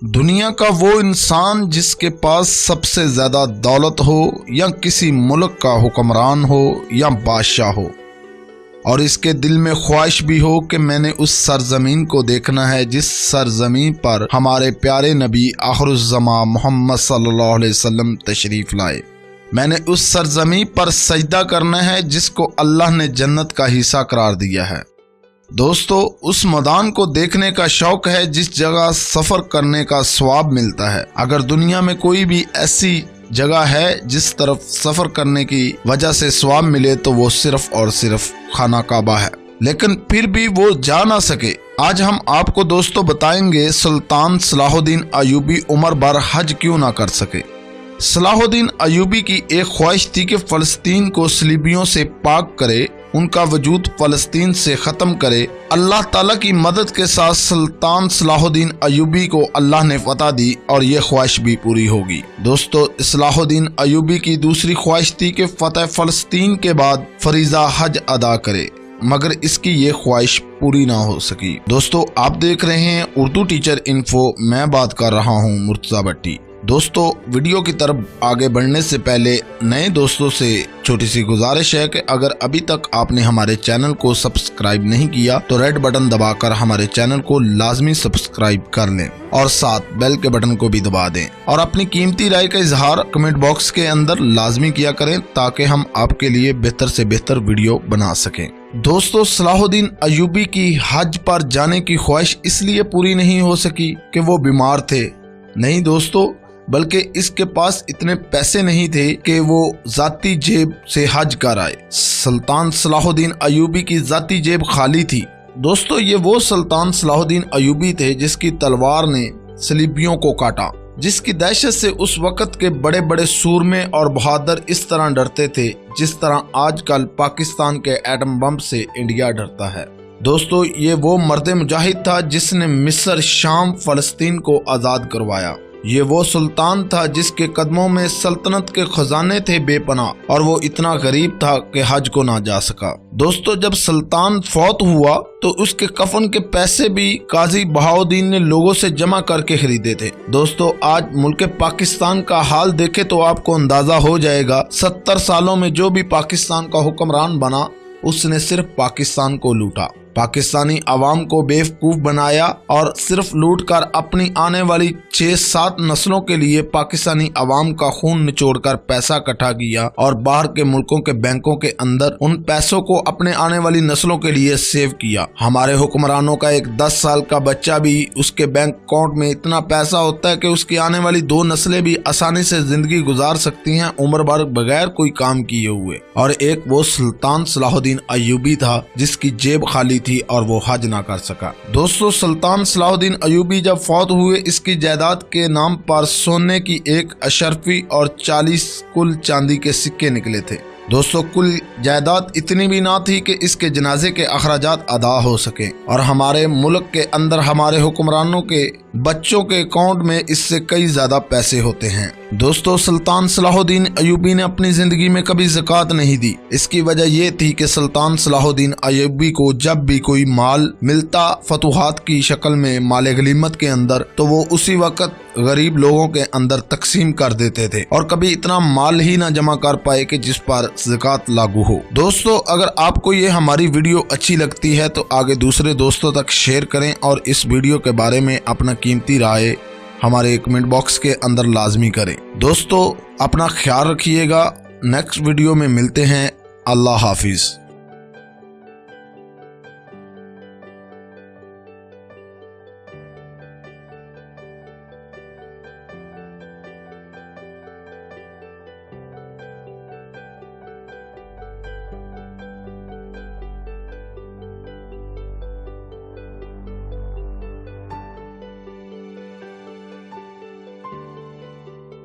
دنیا کا وہ انسان جس کے پاس سب سے زیادہ دولت ہو یا کسی ملک کا حکمران ہو یا بادشاہ ہو، اور اس کے دل میں خواہش بھی ہو کہ میں نے اس سرزمین کو دیکھنا ہے جس سرزمین پر ہمارے پیارے نبی آخر الزماں محمد صلی اللہ علیہ وسلم تشریف لائے۔ میں نے اس سرزمین پر سجدہ کرنا ہے جس کو اللہ نے جنت کا حصہ قرار دیا ہے۔ دوستو، اس میدان کو دیکھنے کا شوق ہے جس جگہ سفر کرنے کا ثواب ملتا ہے۔ اگر دنیا میں کوئی بھی ایسی جگہ ہے جس طرف سفر کرنے کی وجہ سے ثواب ملے تو وہ صرف اور صرف خانہ کعبہ ہے، لیکن پھر بھی وہ جا نہ سکے۔ آج ہم آپ کو دوستو بتائیں گے سلطان صلاح الدین ایوبی عمر بھر حج کیوں نہ کر سکے۔ صلاح الدین ایوبی کی ایک خواہش تھی کہ فلسطین کو صلیبیوں سے پاک کرے، ان کا وجود فلسطین سے ختم کرے۔ اللہ تعالیٰ کی مدد کے ساتھ سلطان صلاح الدین ایوبی کو اللہ نے فتح دی اور یہ خواہش بھی پوری ہوگی۔ دوستو، صلاح الدین ایوبی کی دوسری خواہش تھی کہ فتح فلسطین کے بعد فریضہ حج ادا کرے، مگر اس کی یہ خواہش پوری نہ ہو سکی۔ دوستو، آپ دیکھ رہے ہیں اردو ٹیچر انفو، میں بات کر رہا ہوں مرتضی بٹی۔ دوستو، ویڈیو کی طرف آگے بڑھنے سے پہلے نئے دوستوں سے چھوٹی سی گزارش ہے کہ اگر ابھی تک آپ نے ہمارے چینل کو سبسکرائب نہیں کیا تو ریڈ بٹن دبا کر ہمارے چینل کو لازمی سبسکرائب کر لیں اور ساتھ بیل کے بٹن کو بھی دبا دیں، اور اپنی قیمتی رائے کا اظہار کمنٹ باکس کے اندر لازمی کیا کریں تاکہ ہم آپ کے لیے بہتر سے بہتر ویڈیو بنا سکیں۔ دوستو، صلاح الدین ایوبی کی حج پر جانے کی خواہش اس لیے پوری نہیں ہو سکی کہ وہ بیمار تھے، نہیں دوستو، بلکہ اس کے پاس اتنے پیسے نہیں تھے کہ وہ ذاتی جیب سے حج کر آئے۔ سلطان صلاح الدین ایوبی کی ذاتی جیب خالی تھی۔ دوستو، یہ وہ سلطان صلاح الدین ایوبی تھے جس کی تلوار نے صلیبیوں کو کاٹا، جس کی دہشت سے اس وقت کے بڑے بڑے سورمے اور بہادر اس طرح ڈرتے تھے جس طرح آج کل پاکستان کے ایٹم بم سے انڈیا ڈرتا ہے۔ دوستو، یہ وہ مرد مجاہد تھا جس نے مصر، شام، فلسطین کو آزاد کروایا۔ یہ وہ سلطان تھا جس کے قدموں میں سلطنت کے خزانے تھے بے پناہ، اور وہ اتنا غریب تھا کہ حج کو نہ جا سکا۔ دوستو، جب سلطان فوت ہوا تو اس کے کفن کے پیسے بھی قاضی بہاؤالدین نے لوگوں سے جمع کر کے خریدے تھے۔ دوستو، آج ملک پاکستان کا حال دیکھے تو آپ کو اندازہ ہو جائے گا 70 سالوں میں جو بھی پاکستان کا حکمران بنا اس نے صرف پاکستان کو لوٹا، پاکستانی عوام کو بیوقوف بنایا اور صرف لوٹ کر اپنی آنے والی 6-7 نسلوں کے لیے پاکستانی عوام کا خون نچوڑ کر پیسہ اکٹھا کیا اور باہر کے ملکوں کے بینکوں کے اندر ان پیسوں کو اپنے آنے والی نسلوں کے لیے سیو کیا۔ ہمارے حکمرانوں کا ایک 10 سال کا بچہ بھی اس کے بینک اکاؤنٹ میں اتنا پیسہ ہوتا ہے کہ اس کی آنے والی 2 نسلیں بھی آسانی سے زندگی گزار سکتی ہیں عمر بھر بغیر کوئی کام کیے ہوئے۔ اور ایک وہ سلطان صلاح الدین ایوبی تھا جس کی جیب خالی تھی اور وہ حج نہ کر سکا۔ دوستو، سلطان صلاح الدین ایوبی جب فوت ہوئے اس کی جائیداد کے نام پر سونے کی 1 اشرفی اور 40 کل چاندی کے سکے نکلے تھے۔ دوستو، کل جائیداد اتنی بھی نہ تھی کہ اس کے جنازے کے اخراجات ادا ہو سکیں، اور ہمارے ملک کے اندر ہمارے حکمرانوں کے بچوں کے اکاؤنٹ میں اس سے کئی زیادہ پیسے ہوتے ہیں۔ دوستو، سلطان صلاح الدین ایوبی نے اپنی زندگی میں کبھی زکوٰۃ نہیں دی۔ اس کی وجہ یہ تھی کہ سلطان صلاح الدین ایوبی کو جب بھی کوئی مال ملتا فتوحات کی شکل میں مال غنیمت کے اندر تو وہ اسی وقت غریب لوگوں کے اندر تقسیم کر دیتے تھے، اور کبھی اتنا مال ہی نہ جمع کر پائے کہ جس پر زکوٰۃ لاگو ہو۔ دوستو، اگر آپ کو یہ ہماری ویڈیو اچھی لگتی ہے تو آگے دوسرے دوستوں تک شیئر کریں اور اس ویڈیو کے بارے میں اپنا قیمتی رائے ہمارے کمنٹ باکس کے اندر لازمی کریں۔ دوستو، اپنا خیال رکھیے گا، نیکسٹ ویڈیو میں ملتے ہیں۔ اللہ حافظ۔